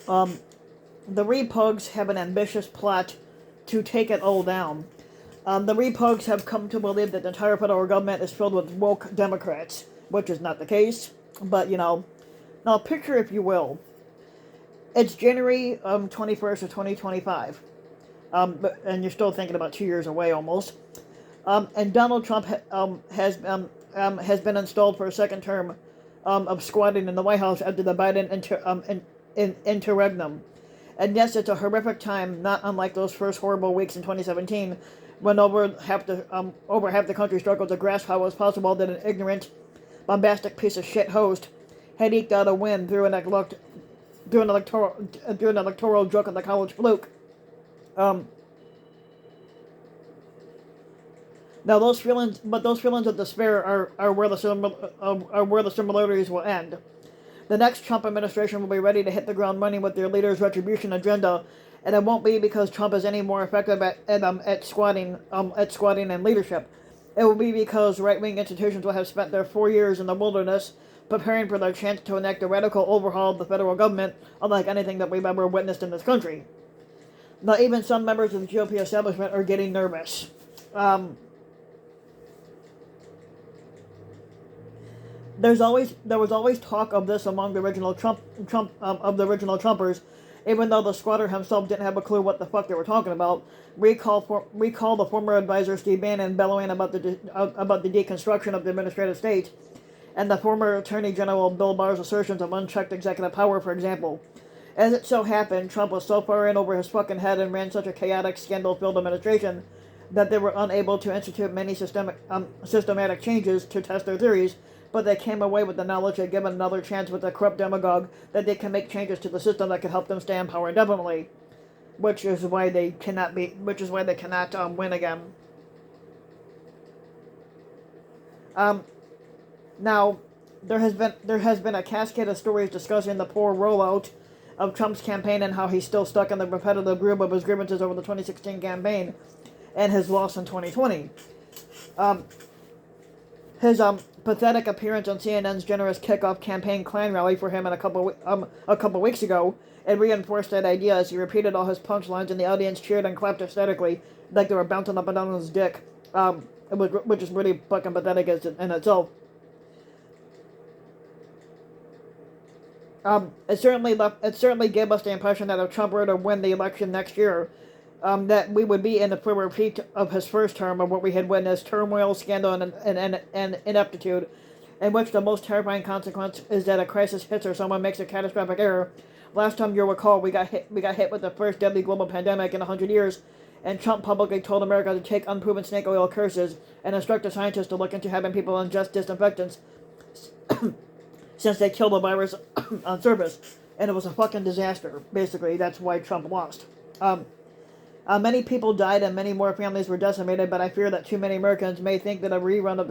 Um, the Repugs have an ambitious plot to take it all down. The Repugs have come to believe that the entire federal government is filled with woke Democrats, which is not the case. But, now picture, if you will, it's January 21st of 2025, and you're still thinking about 2 years away almost. And Donald Trump has been installed for a second term of squatting in the White House after the Biden interregnum. And yes, it's a horrific time, not unlike those first horrible weeks in 2017, when over half the country struggled to grasp how it was possible that an ignorant, bombastic piece of shit host had eked out a win through an electoral joke of the college fluke. Now those feelings of despair are where the similarities will end. The next Trump administration will be ready to hit the ground running with their leader's retribution agenda, and it won't be because Trump is any more effective at squatting and leadership. It will be because right-wing institutions will have spent their 4 years in the wilderness preparing for their chance to enact a radical overhaul of the federal government, unlike anything that we've ever witnessed in this country. Now, even some members of the GOP establishment are getting nervous. There was always talk of this among the original Trumpers, even though the squatter himself didn't have a clue what the fuck they were talking about. Recall the former advisor Steve Bannon bellowing about the deconstruction of the administrative state, and the former Attorney General Bill Barr's assertions of unchecked executive power, for example. As it so happened, Trump was so far in over his fucking head and ran such a chaotic, scandal-filled administration that they were unable to institute many systematic changes to test their theories, but they came away with the knowledge that given another chance with a corrupt demagogue, that they can make changes to the system that could help them stay in power indefinitely, which is why they cannot win again. Now, there has been a cascade of stories discussing the poor rollout of Trump's campaign and how he's still stuck in the repetitive groove of his grievances over the 2016 campaign and his loss in 2020. His pathetic appearance on CNN's generous kickoff campaign Klan rally for him a couple weeks ago, and reinforced that idea as he repeated all his punchlines, and the audience cheered and clapped ecstatically like they were bouncing up and down on his dick, which is really fucking pathetic in itself. It certainly gave us the impression that if Trump were to win the election next year, that we would be in the full repeat of his first term of what we had witnessed: turmoil, scandal, and ineptitude, in which the most terrifying consequence is that a crisis hits or someone makes a catastrophic error. Last time you'll recall, we got hit with the first deadly global pandemic in 100 years, and Trump publicly told America to take unproven snake oil curses and instructed scientists to look into having people ingest disinfectants since they kill the virus on surface. And it was a fucking disaster. Basically, that's why Trump lost. Many people died and many more families were decimated, but I fear that too many Americans may think that a rerun of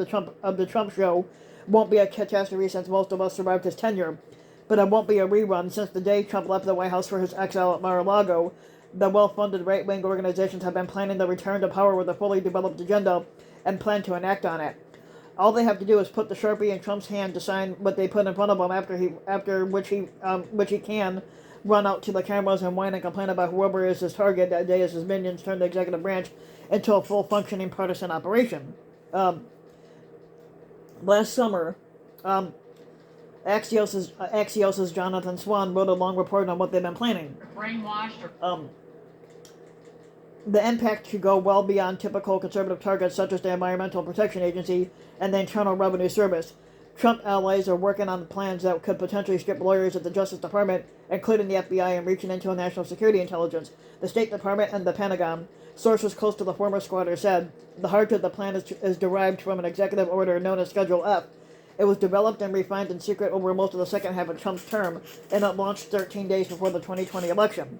the Trump show won't be a catastrophe since most of us survived his tenure. But it won't be a rerun since the day Trump left the White House for his exile at Mar-a-Lago. The well-funded right-wing organizations have been planning the return to power with a fully developed agenda and plan to enact on it. All they have to do is put the Sharpie in Trump's hand to sign what they put in front of him, after which he can run out to the cameras and whine and complain about whoever is his target that day as his minions turn the executive branch into a full functioning partisan operation. Last summer, Axios' Jonathan Swan wrote a long report on what they've been planning. Brainwashed. The impact could go well beyond typical conservative targets such as the Environmental Protection Agency and the Internal Revenue Service. Trump allies are working on plans that could potentially strip lawyers at the Justice Department, including the FBI, and reaching into national security intelligence, the State Department, and the Pentagon. Sources close to the former squatter said, the heart of the plan is derived from an executive order known as Schedule F. It was developed and refined in secret over most of the second half of Trump's term, and it launched 13 days before the 2020 election.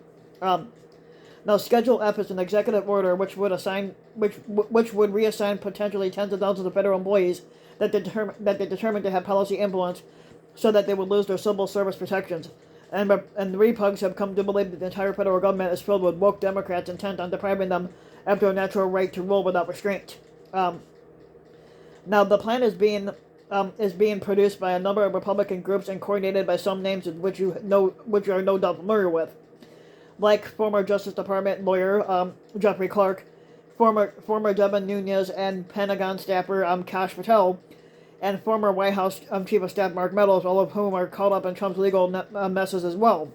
Now, Schedule F is an executive order which would reassign potentially tens of thousands of federal employees that they determined to have policy influence, so that they would lose their civil service protections. And the Repugs have come to believe that the entire federal government is filled with woke Democrats intent on depriving them of their natural right to rule without restraint. Now, the plan is being is being produced by a number of Republican groups and coordinated by some names which you are no doubt familiar with, like former Justice Department lawyer Jeffrey Clark, former Devin Nunes and Pentagon staffer Kash Patel, and former White House Chief of Staff Mark Meadows, all of whom are caught up in Trump's legal messes as well.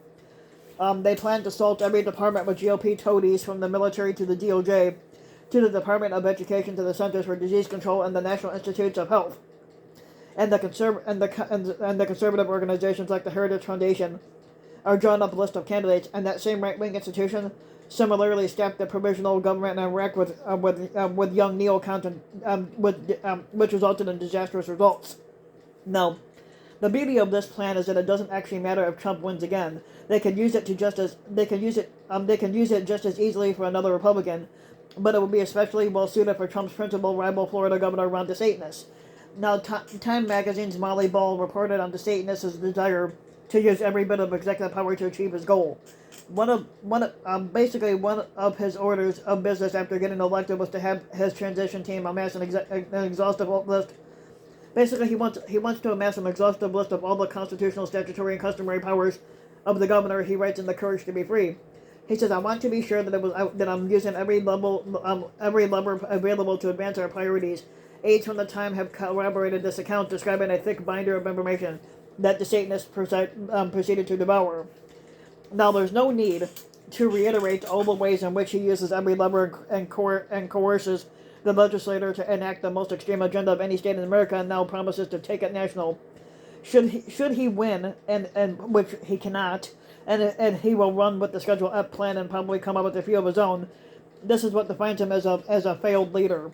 They plan to salt every department with GOP toadies, from the military to the DOJ, to the Department of Education, to the Centers for Disease Control and the National Institutes of Health, and the conservative organizations like the Heritage Foundation are drawn up a list of candidates, and that same right-wing institution similarly staffed the provisional government in Iraq with young neocons, which resulted in disastrous results. Now, the beauty of this plan is that it doesn't actually matter if Trump wins again. They can use it just as easily for another Republican, but it will be especially well suited for Trump's principal rival, Florida Governor Ron DeSantis. Now, Time Magazine's Molly Ball reported on DeSantis' desire to use every bit of executive power to achieve his goal. One of his orders of business after getting elected was to have his transition team amass an exhaustive list. Basically, he wants to amass an exhaustive list of all the constitutional, statutory, and customary powers of the governor. He writes in The Courage to be Free. He says, "I want to be sure that I'm using every lever available to advance our priorities." Aides from the Time have corroborated this account, describing a thick binder of information that DeSantis proceeded to devour. Now, there's no need to reiterate all the ways in which he uses every lever and coerces the legislator to enact the most extreme agenda of any state in America, and now promises to take it national. Should he win, and which he cannot, and he will run with the Schedule F plan and probably come up with a few of his own, this is what defines him as a failed leader.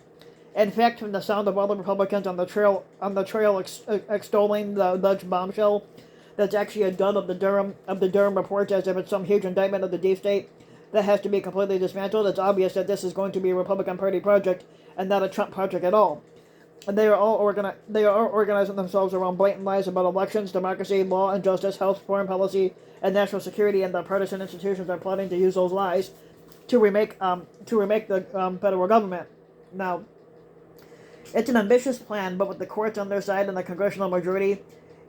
In fact, from the sound of all the Republicans on the trail extolling the Dutch bombshell, that's actually a dud of the Durham reports, as if it's some huge indictment of the deep state that has to be completely dismantled. It's obvious that this is going to be a Republican Party project and not a Trump project at all. And they are organizing themselves around blatant lies about elections, democracy, law and justice, health, foreign policy, and national security, and the partisan institutions are plotting to use those lies to remake the federal government. Now, it's an ambitious plan, but with the courts on their side and the congressional majority,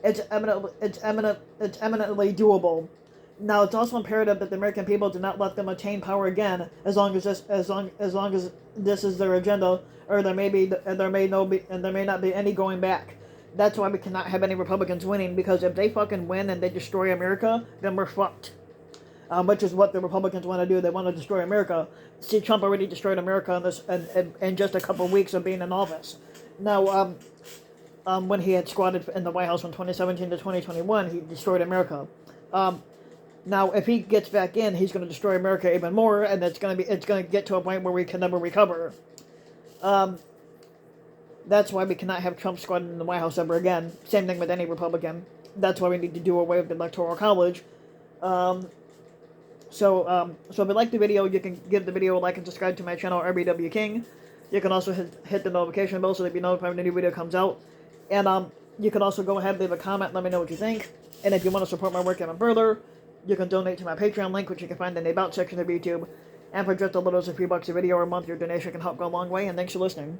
it's eminently doable. Now, it's also imperative that the American people do not let them attain power again, as long as this is their agenda, or there may not be any going back. That's why we cannot have any Republicans winning, because if they fucking win and they destroy America, then we're fucked. Which is what the Republicans want to do. They want to destroy America. See, Trump already destroyed America in just a couple of weeks of being in office. Now, when he had squatted in the White House from 2017 to 2021, he destroyed America. Now, if he gets back in, he's going to destroy America even more, and it's going to get to a point where we can never recover. That's why we cannot have Trump squatting in the White House ever again. Same thing with any Republican. That's why we need to do away with the Electoral College. So if you like the video, you can give the video a like and subscribe to my channel, RBW King. You can also hit the notification bell so that you know when a new video comes out. And you can also go ahead and leave a comment, let me know what you think. And if you want to support my work even further, you can donate to my Patreon link, which you can find in the About section of YouTube. And for just a little as a few bucks a video or a month, your donation can help go a long way, and thanks for listening.